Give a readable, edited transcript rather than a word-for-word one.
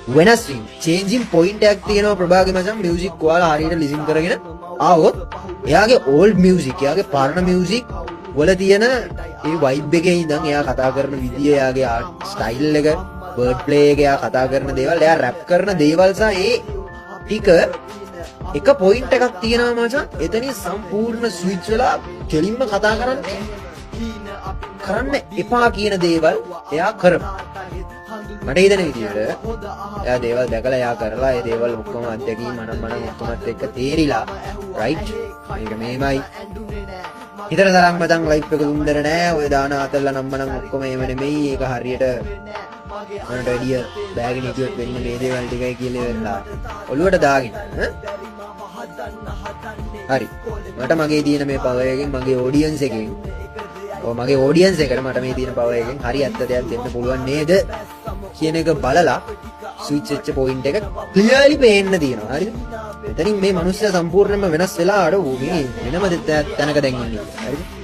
වෙනස් වීම changing point එකක් තියෙනවා ප්‍රභාගේ මචං music ඔයාලා හරියට listen කරගෙන ආවොත් එයාගේ old music එයාගේ පරණ music වල තියෙන ඒ vibe එකේ ඉඳන් එයා කතා කරන විදිය එයාගේ art style එක word play එක එයා කතා කරන දේවල් එයා rap කරන දේවල් සහ ඒ ටික එක point එකක් තියෙනවා මචං එතනින් සම්පූර්ණ switch වෙලා කෙලින්ම කතා කරන්න එපා කියන දේවල් එයා කරනවා මට හිතෙන විදිහට එයා දේවල් දැකලා එයා කරලා ඒ දේවල් ඔක්කොම අත්දැකීම් මනම් ඔක්කොමත් එක්ක තේරිලා රයිට් මේක මේමයි හිතන තරම් මචං ලයිෆ් එක දුන්දර නෑ ඔය දාන අතල්ලා නම්මනම් ඔක්කොම එහෙම නෙමෙයි ඒක හරියට මට වැඩිය බෑගෙන හිටියොත් වෙන්නේ මේ දේවල් ටිකයි කියලා වෙලා ඔළුවට දාගෙන හරි මට මගේ තියෙන මේ පවර් එකෙන් මගේ ඔඩියන්ස් එකෙන් මගේ ඔඩියන්ස් එකට මට මේ තියෙන පවර් එකෙන් හරි ඇත්ත දෙයක් දෙන්න පුළුවන් නේද කියන එක බලලා ස්විච් වෙච්ච පොයින්ට් එක ක්ලියර්ලි පේන්න තියෙනවා හරිද එතනින් මේ මිනිස්සයා සම්පූර්ණයෙන්ම වෙනස් වෙලා අර මේ වෙනම තැනක දැන් ඉන්නේ හරිද